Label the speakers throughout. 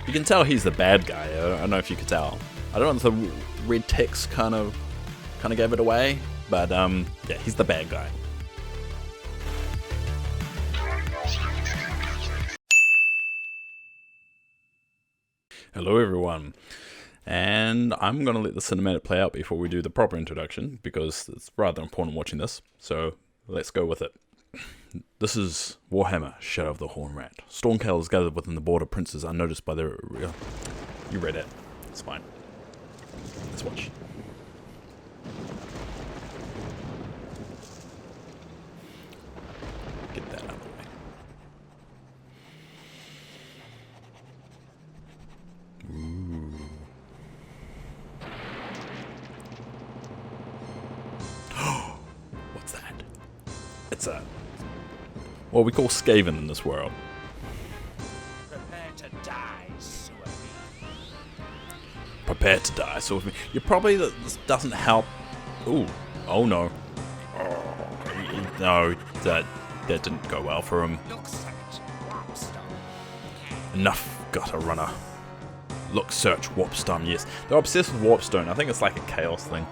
Speaker 1: You can tell he's the bad guy. I don't know if you could tell. I don't know if the red text kind of gave it away, but yeah, he's the bad guy. Hello everyone, and I'm going to let the cinematic play out before we do the proper introduction, because it's rather important watching this, so let's go with it. This is Warhammer, Shadow of the Hornrat. Stormcast gathered within the border princes unnoticed by their... You read it, it's fine. Let's watch. Get that out of the way. Ooh. What's that? It's a... what we call Skaven in this world.
Speaker 2: Prepare to die, Swiftly.
Speaker 1: Prepare to die, so you probably... this doesn't help... Ooh. Oh no. Oh, no, that didn't go well for him.
Speaker 2: Look, search, Warpstone.
Speaker 1: Enough, gutter runner. Look, search, Warpstone, yes. They're obsessed with Warpstone. I think it's like a chaos thing.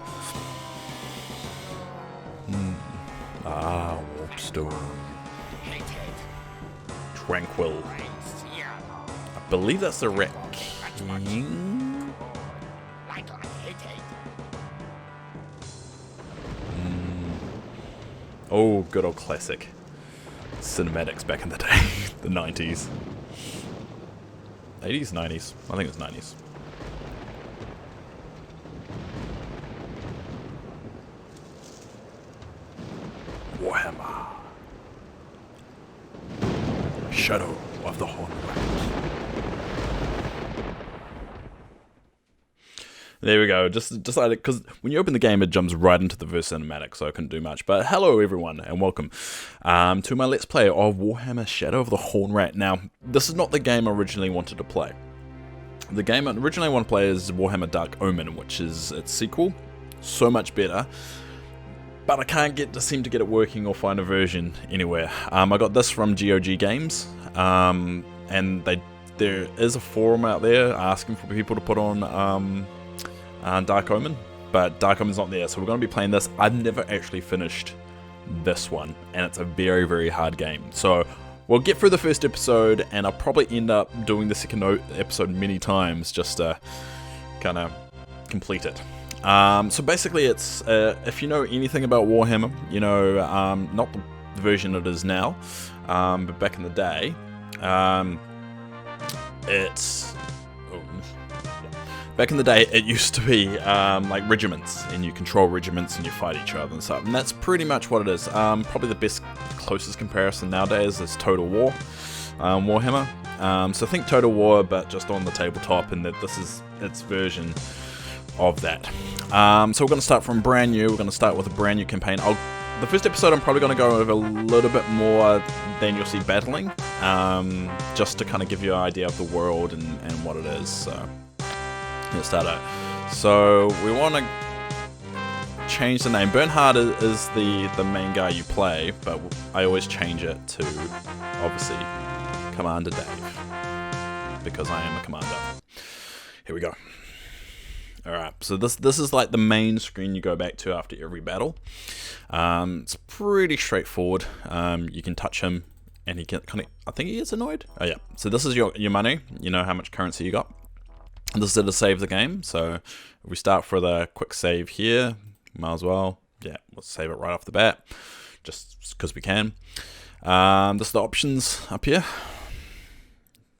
Speaker 1: Ah, Warpstone.
Speaker 2: Hate it.
Speaker 1: Tranquil.
Speaker 2: Raise here.
Speaker 1: I believe that's the Rat King.
Speaker 2: Like hate it.
Speaker 1: Oh, good old classic. Cinematics back in the day. The 90s. 80s, 90s. I think it's 90s. Warhammer. Shadow of the Hornrat. There we go. Just like it, because when you open the game, it jumps right into the verse cinematic, so I couldn't do much. But hello, everyone, and welcome to my Let's Play of Warhammer Shadow of the Hornrat. Now, this is not the game I originally wanted to play. The game I originally want to play is Warhammer Dark Omen, which is its sequel. So much better. But I can't seem to get it working or find a version anywhere. I got this from GOG Games, and there is a forum out there asking for people to put on Dark Omen, but Dark Omen's not there, so we're going to be playing this. I've never actually finished this one, and it's a very, very hard game. So we'll get through the first episode, and I'll probably end up doing the second episode many times just to kind of complete it. So basically it's, if you know anything about Warhammer, you know, not the version it is now, but back in the day, back in the day, it used to be like regiments, and you control regiments and you fight each other and stuff. And that's pretty much what it is. Probably the closest comparison nowadays is Total War, Warhammer. So think Total War, but just on the tabletop, and that this is its version of that. So we're going to start from brand new. We're going to start with a brand new campaign. The first episode, I'm probably going to go over a little bit more than you'll see battling, just to kind of give you an idea of the world and what it is. So let's start out. So we want to change the name. Bernhard is the main guy you play, but I always change it to, obviously, Commander Dave, because I am a commander. Here we go. Alright, so this is like the main screen you go back to after every battle. It's pretty straightforward. You can touch him, and he can kind of, I think he gets annoyed. Oh yeah, so this is your money. You know how much currency you got. This is to save the game, so if we start for the quick save here, might as well, yeah, let's save it right off the bat, just because we can. This is the options up here,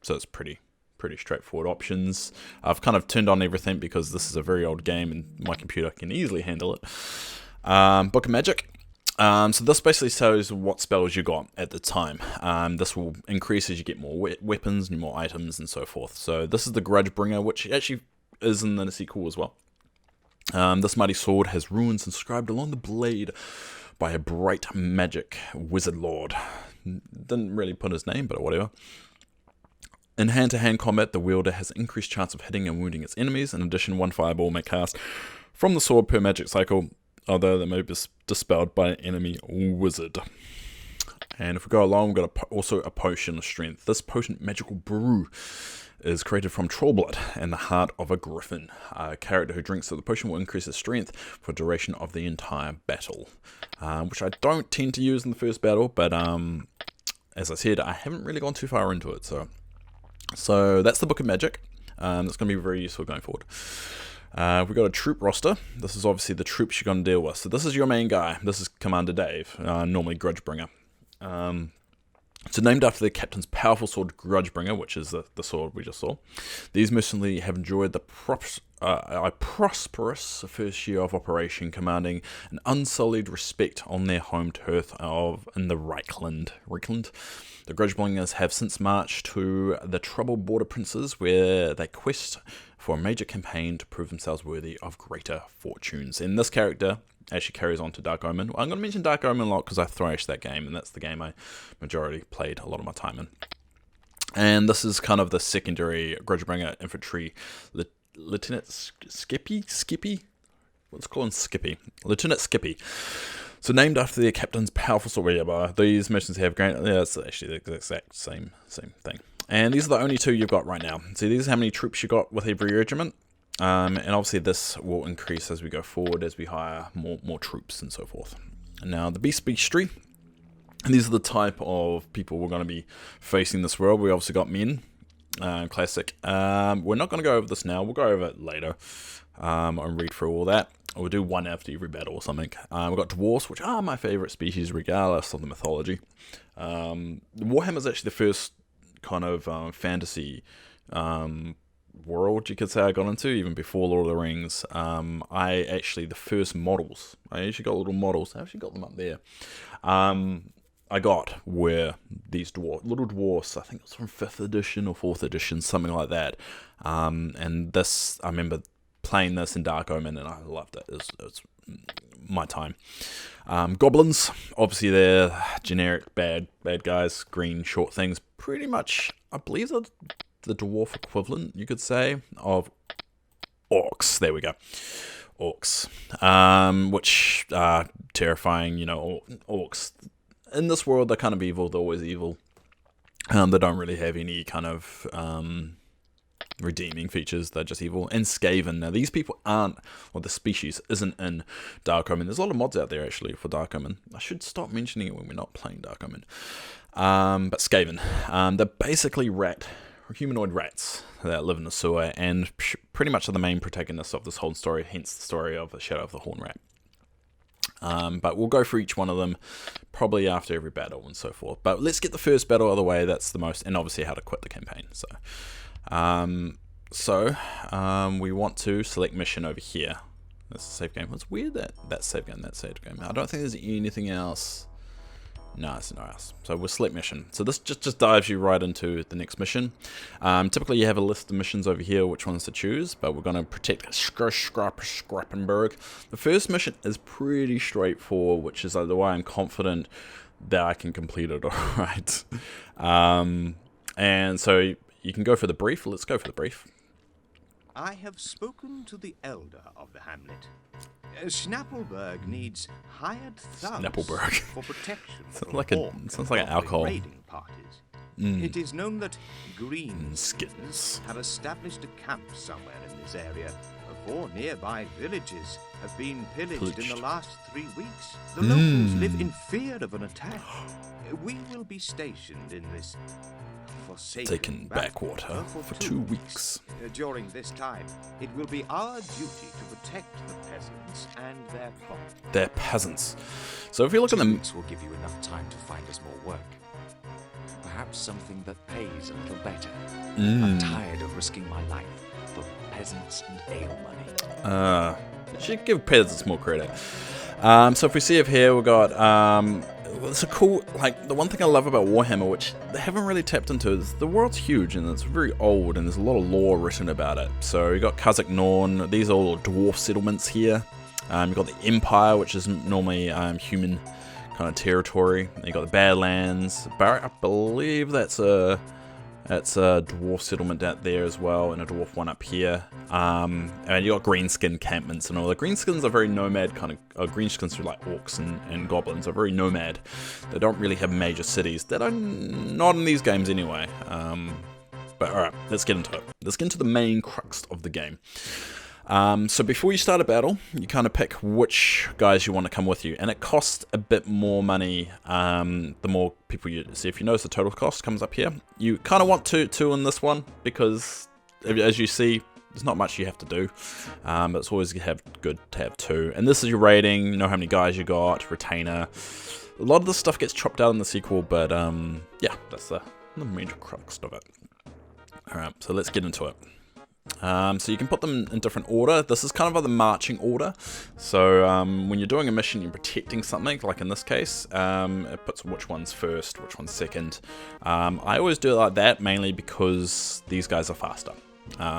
Speaker 1: so it's pretty straightforward options. I've kind of turned on everything because this is a very old game and my computer can easily handle it. Book of Magic. So this basically shows what spells you got at the time. This will increase as you get more weapons and more items and so forth. So this is the Grudge Bringer, which actually is in the sequel as well. This mighty sword has runes inscribed along the blade by a bright magic wizard lord. Didn't really put his name, but whatever. In hand-to-hand combat, the wielder has increased chance of hitting and wounding its enemies. In addition, one fireball may cast from the sword per magic cycle, although they may be dispelled by an enemy wizard. And if we go along, we've got also a potion of strength. This potion, Magical Brew, is created from troll blood and the heart of a griffin. A character who drinks of the potion will increase his strength for the duration of the entire battle. Which I don't tend to use in the first battle, but as I said, I haven't really gone too far into it. So that's the Book of Magic. That's going to be very useful going forward. We've got a troop roster. This is obviously the troops you're going to deal with. So this is your main guy. This is Commander Dave, normally Grudgebringer. So named after the captain's powerful sword Grudgebringer, which is the sword we just saw. These mercenaries have enjoyed the prosperous first year of operation, commanding an unsullied respect on their home turf in the Reichland. The Grudgebringers have since marched to the troubled border princes, where they quest for a major campaign to prove themselves worthy of greater fortunes. And this character actually carries on to Dark Omen. I'm going to mention Dark Omen a lot because I thrashed that game, and that's the game I majority played a lot of my time in. And this is kind of the secondary Grudgebringer infantry, Lieutenant Skippy? What's called Skippy? Lieutenant Skippy. So named after their captain's powerful sword. These missions have it's actually the exact same thing. And these are the only two you've got right now. So these are how many troops you got with every regiment. And obviously this will increase as we go forward, as we hire more troops and so forth. And now the Beast Beastry. And these are the type of people we're going to be facing this world. We obviously got men. Classic. We're not going to go over this now. We'll go over it later. And read through all that. We'll do one after every battle or something. We've got dwarves, which are my favourite species regardless of the mythology. Warhammer is actually the first kind of fantasy world, you could say, I got into, even before Lord of the Rings. The first models, I actually got little models, I actually got them up there. I got were these little dwarfs. I think it was from 5th edition or 4th edition, something like that. And this, I remember playing this in Dark Omen, and I loved it. It's my time. Goblins, obviously they're generic bad guys, green short things. Pretty much, I believe they're the dwarf equivalent, you could say, of orcs. There we go. Orcs. Which are terrifying, orcs. In this world, they're kind of evil. They're always evil. They don't really have any kind of redeeming features. They're just evil. And Skaven. Now, these people aren't, or the species isn't in Dark Omen. There's a lot of mods out there, actually, for Dark Omen. I should stop mentioning it when we're not playing Dark Omen. But Skaven. They're basically humanoid rats that live in the sewer, and pretty much are the main protagonists of this whole story, hence the story of the Shadow of the Horn Rat. But we'll go through each one of them probably after every battle and so forth. But let's get the first battle out of the way. That's the most, and obviously how to quit the campaign. So we want to select mission over here. That's a save game. It's weird that save game. I don't think there's anything else. No, it's not else. So we'll select mission. So this just dives you right into the next mission. Typically you have a list of missions over here, which ones to choose, but we're going to protect Scrappenberg. The first mission is pretty straightforward, which is the way I'm confident that I can complete it alright. And so you can go for the brief. Let's go for the brief.
Speaker 3: I have spoken to the elder of the hamlet. Schnappelberg needs hired thugs for protection from
Speaker 1: sounds like an alcohol.
Speaker 3: raiding parties. It is known that green skins have established a camp somewhere in this area. 4 nearby villages have been pillaged in the last 3 weeks. The locals live in fear of an attack. We will be stationed in this forsaken backwater for 2 weeks. During this time, it will be our duty to protect the peasants and their property.
Speaker 1: They're peasants. So if you look at them,
Speaker 4: 2 weeks will give you enough time to find us more work. Perhaps something that pays a little better. I'm tired of risking my life for peasants and ale money.
Speaker 1: You should give peasants more credit. So if we see up here, we've got it's a cool, the one thing I love about Warhammer, which they haven't really tapped into, is the world's huge and it's very old and there's a lot of lore written about it. So you've got Kazakh Norn, these are all dwarf settlements here. You've got the Empire, which is normally human kind of territory. And you've got the Badlands. I believe that's a That's a dwarf settlement out there as well, and a dwarf one up here. And you got greenskin encampments and all. The greenskins are very nomad kind of. Greenskins are like orcs and goblins are very nomad. They don't really have major cities. They don't, not in these games anyway. But alright, let's get into it. Let's get into the main crux of the game. So before you start a battle, you kind of pick which guys you want to come with you, and it costs a bit more money the more people you see. If you notice, the total cost comes up here. You kind of want two in this one because, as you see, there's not much you have to do, but it's always good to have two. And this is your rating, know how many guys you got, retainer. A lot of this stuff gets chopped out in the sequel, but yeah, that's the major crux of it. Alright, so let's get into it. So you can put them in different order. This is kind of the marching order. So when you're doing a mission, you're protecting something, like in this case, it puts which one's first, which one's second. I always do it like that, mainly because these guys are faster.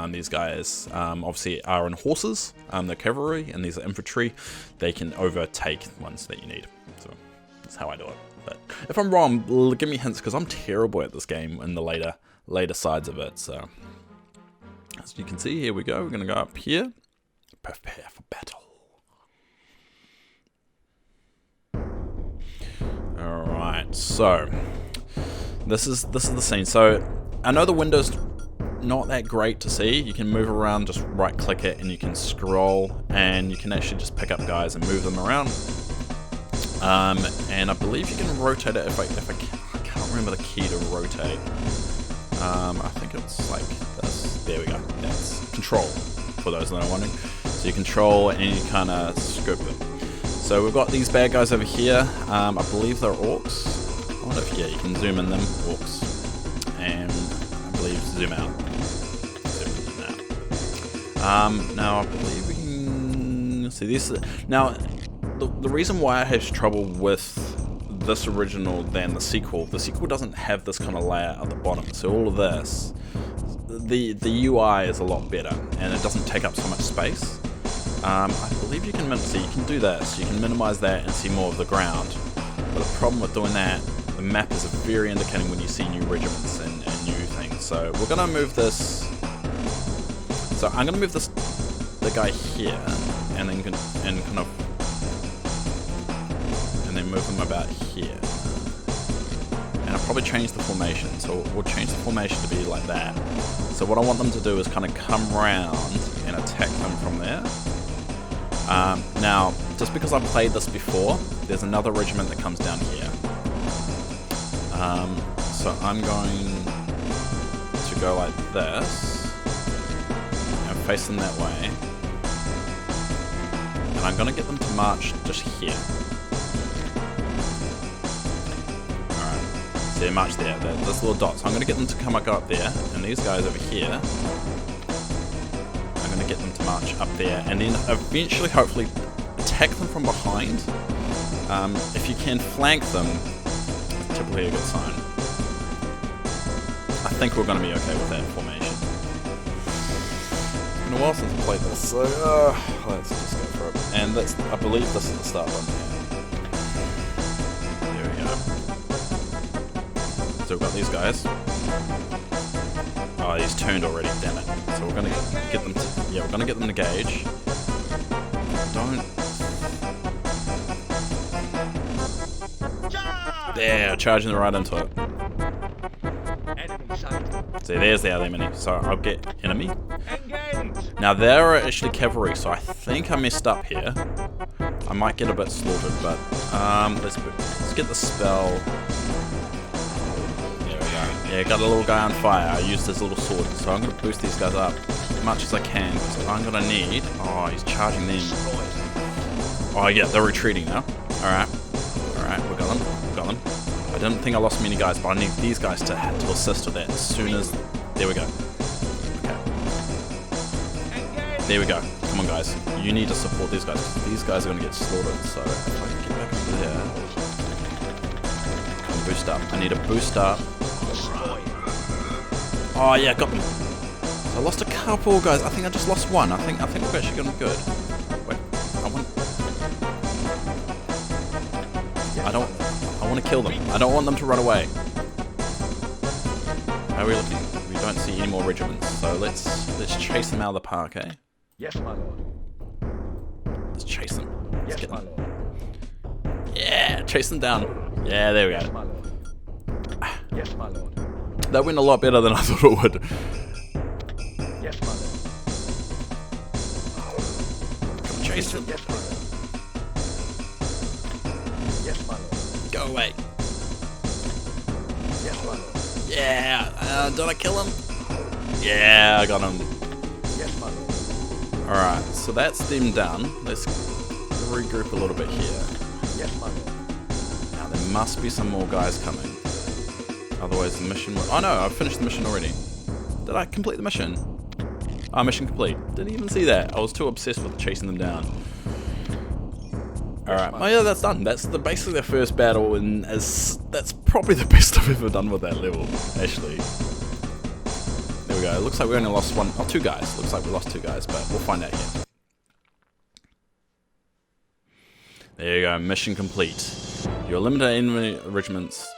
Speaker 1: These guys obviously are on horses, they're cavalry, and these are infantry. They can overtake ones that you need. So that's how I do it. But if I'm wrong, give me hints, because I'm terrible at this game in the later sides of it. So as you can see, here we go. We're going to go up here. Prepare for battle. Alright, so this is the scene. So I know the window's not that great to see. You can move around, just right click it, and you can scroll, and you can actually just pick up guys and move them around. And I believe you can rotate it I can't remember the key to rotate. I think it's like this. There we go. That's control, for those that are wondering. So you control and you kind of scope it. So we've got these bad guys over here. I believe they're orcs. I wonder if, yeah, you can zoom in them, orcs. And I believe zoom out. Now I believe we can see this. Now, the reason why I have trouble with this original than the sequel doesn't have this kind of layer at the bottom. So all of this, the UI is a lot better, and it doesn't take up so much space. I believe you can do this. You can minimize that and see more of the ground. But the problem with doing that, the map is very indicating when you see new regiments and new things. So we're gonna move this. So I'm gonna move the guy here, and then and then move them about here. And I'll probably change the formation. So we'll change the formation to be like that. So what I want them to do is kind of come round and attack them from there. Now, just because I've played this before, there's another regiment that comes down here. So I'm going to go like this and face them that way. And I'm going to get them to march just here. They march there, this little dot. So I'm going to get them to go up there, and these guys over here, I'm going to get them to march up there, and then eventually, hopefully, attack them from behind. If you can flank them, it's typically a good sign. I think we're going to be okay with that formation. It's been a while since I played this, so let's just go for it. And I believe this is the start one here. So we've got these guys. Oh, he's turned already, damn it. So we're gonna get them to, we're gonna get them to engage. There, charging right into it. See, there's the enemy. So I'll get enemy. Now they're actually cavalry, so I think I messed up here. I might get a bit slaughtered, but let's get the spell. Yeah, got a little guy on fire. I used his little sword. So I'm going to boost these guys up as much as I can. So I'm going to need... Oh, he's charging them. Oh, yeah, they're retreating now. Alright, we got them. I didn't think I lost many guys, but I need these guys to assist with that as soon as... There we go. Okay. There we go. Come on, guys. You need to support these guys. These guys are going to get slaughtered. So if I can get back over there... Come boost up. I need a boost up. Oh yeah, got them. So I lost a couple guys. I think I just lost one. I think we've actually gotten good. Wait, I want to kill them. I don't want them to run away. How are we looking? We don't see any more regiments, so let's chase them out of the park, eh?
Speaker 5: Yes, my lord.
Speaker 1: Let's chase them. Let's
Speaker 5: Yes,
Speaker 1: get
Speaker 5: my
Speaker 1: them.
Speaker 5: lord.
Speaker 1: Yeah, chase them down. Yeah, there we
Speaker 5: Yes,
Speaker 1: go.
Speaker 5: my lord. Yes, my lord.
Speaker 1: That went a lot better than I thought it would.
Speaker 5: Yes, my lord.
Speaker 1: Come on, chase them.
Speaker 5: Yes, my lord. Yes, my lord.
Speaker 1: Go away.
Speaker 5: Yes, my lord.
Speaker 1: Yeah, did I kill him? Yeah, I got him.
Speaker 5: Yes, my lord.
Speaker 1: Alright, so that's them done. Let's regroup a little bit here.
Speaker 5: Yes, my lord.
Speaker 1: Now, there must be some more guys coming. Otherwise the mission will... Oh no, I've finished the mission already. Did I complete the mission? Oh, mission complete. Didn't even see that. I was too obsessed with chasing them down. Alright, oh yeah, that's done. That's basically the first battle, and that's probably the best I've ever done with that level, actually. There we go. It looks like we only lost one, or two guys. Looks like we lost two guys, but we'll find out here. There you go, mission complete. You eliminate enemy regiments.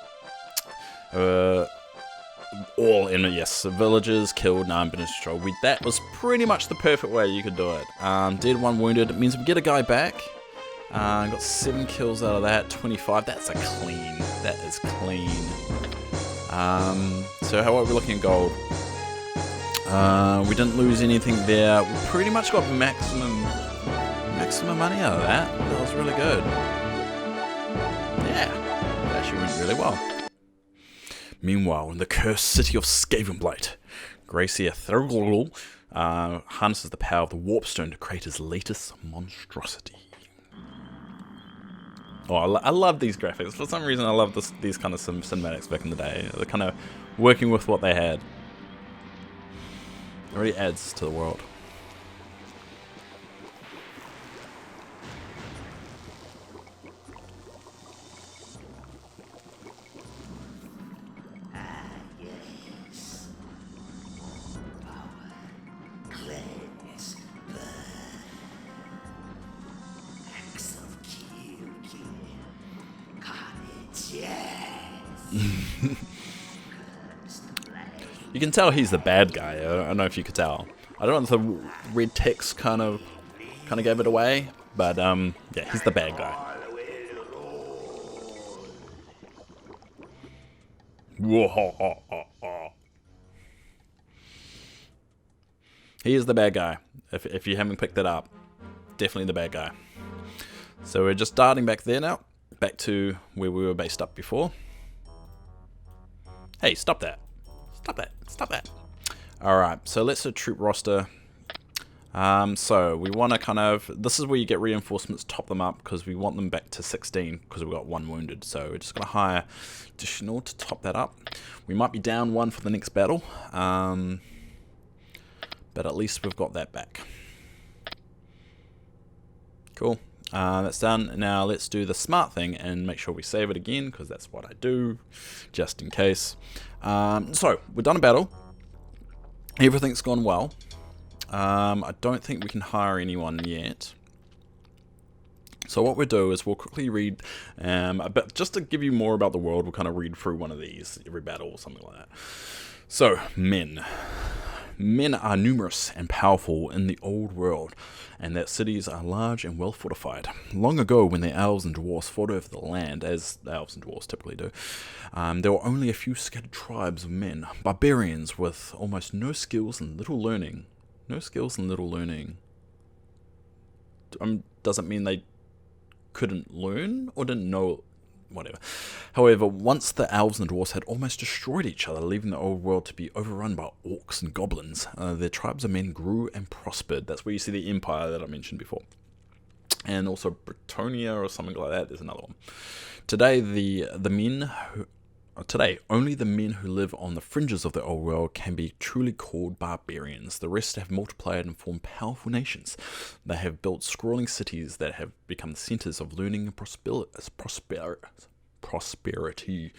Speaker 1: All enemy, yes, villages killed, 9 been destroyed. That was pretty much the perfect way you could do it. Dead, 1 wounded. It means we get a guy back. Got 7 kills out of that, 25. That's a clean. That is clean. So how are we looking at gold? We didn't lose anything there. We pretty much got maximum money out of that. That was really good. Yeah, that actually went really well. Meanwhile, in the cursed city of Skavenblight, Gracia Thurgle harnesses the power of the Warpstone to create his latest monstrosity. Oh, I love these graphics. For some reason, I love these kind of cinematics back in the day. They're kind of working with what they had. It really adds to the world. You can tell he's the bad guy. I don't know if you could tell. I don't know if the red text kind of gave it away, but yeah, he's the bad guy. He is the bad guy. If you haven't picked it up, definitely the bad guy. So we're just starting back there now, back to where we were based up before. Hey, stop that. Stop that. Stop that. Alright, so let's do troop roster. So we want to kind of... This is where you get reinforcements, top them up, because we want them back to 16, because we've got 1 wounded. So we're just going to hire additional to top that up. We might be down 1 for the next battle. But at least we've got that back. Cool. That's done. Now let's do the smart thing and make sure we save it again, because that's what I do, just in case. So, we're done a battle. Everything's gone well. I don't think we can hire anyone yet. So what we'll do is we'll quickly read, but just to give you more about the world, we'll kind of read through one of these, every battle or something like that. So, men. Men are numerous and powerful in the old world, and that cities are large and well fortified. Long ago, when the elves and dwarves fought over the land, as the elves and dwarves typically do, there were only a few scattered tribes of men, barbarians with almost no skills and little learning. No skills and little learning. Doesn't mean they couldn't learn or didn't know. Whatever. However, once the elves and dwarves had almost destroyed each other, leaving the old world to be overrun by orcs and goblins, their tribes of men grew and prospered. That's where you see the empire that I mentioned before. And also Britonia or something like that. There's another one. Today, only the men who live on the fringes of the old world can be truly called barbarians. The rest have multiplied and formed powerful nations. They have built sprawling cities that have become the centers of learning and prosperity.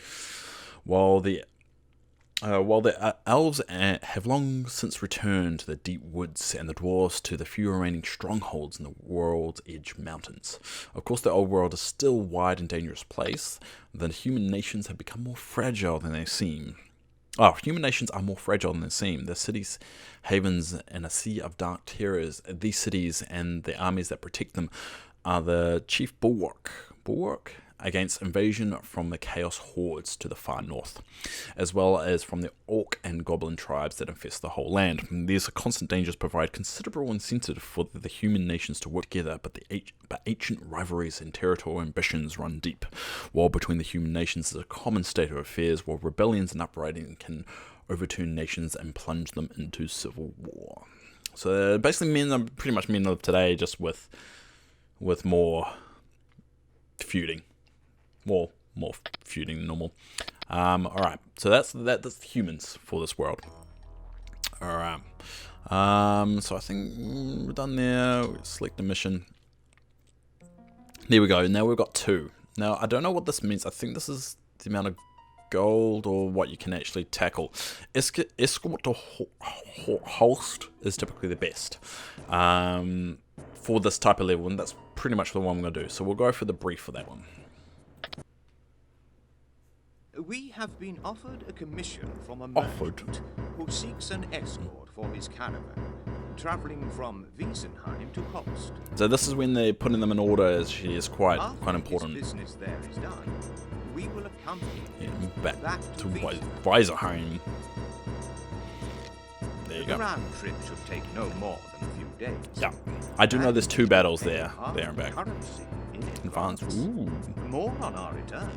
Speaker 1: While the elves have long since returned to the deep woods, and the dwarves to the few remaining strongholds in the world's edge mountains. Of course, the old world is still a wide and dangerous place. The human nations have become more fragile than they seem. Oh, human nations are more fragile than they seem. Their cities, havens, and a sea of dark terrors. These cities and the armies that protect them are the chief bulwark against invasion from the chaos hordes to the far north, as well as from the orc and goblin tribes that infest the whole land. These constant dangers provide considerable incentive for the human nations to work together, but ancient rivalries and territorial ambitions run deep. War between the human nations is a common state of affairs, while rebellions and uprisings can overturn nations and plunge them into civil war. So basically, pretty much men of today, just with more feuding. More feuding than normal. Alright, so that's humans for this world. Alright. So I think we're done there. We select a mission. There we go. Now we've got 2. Now, I don't know what this means. I think this is the amount of gold or what you can actually tackle. Escort to host is typically the best for this type of level, and that's pretty much the one I'm going to do. So we'll go for the brief for that one.
Speaker 3: We have been offered a commission from a merchant who seeks an escort for his caravan, travelling from Wiesenheim to Holst.
Speaker 1: So this is when they're putting them in order, as she is quite important.
Speaker 3: His business there is done, we will accompany him
Speaker 1: back to Wiesenheim. There you go.
Speaker 3: The round trip should take no more than a few days.
Speaker 1: Yeah, I do know there's 2 battles there and back. Advance. Ooh.
Speaker 3: More on our return.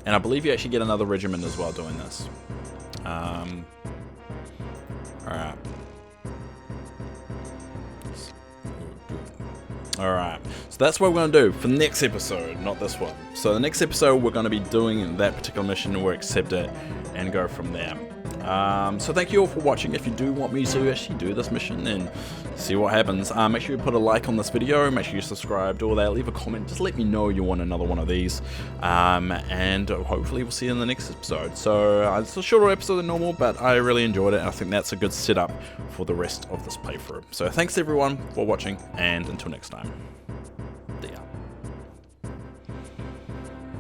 Speaker 1: And I believe you actually get another regiment as well doing this. Alright. So that's what we're going to do for the next episode, not this one. So the next episode, we're going to be doing that particular mission, we'll accept it, and go from there. So thank you all for watching. If you do want me to actually do this mission and see what happens, make sure you put a like on this video, make sure you subscribe, do all that, leave a comment, just let me know you want another one of these, and hopefully we'll see you in the next episode. So it's a shorter episode than normal, but I really enjoyed it, and I think that's a good setup for the rest of this playthrough. So thanks everyone for watching, and until next time.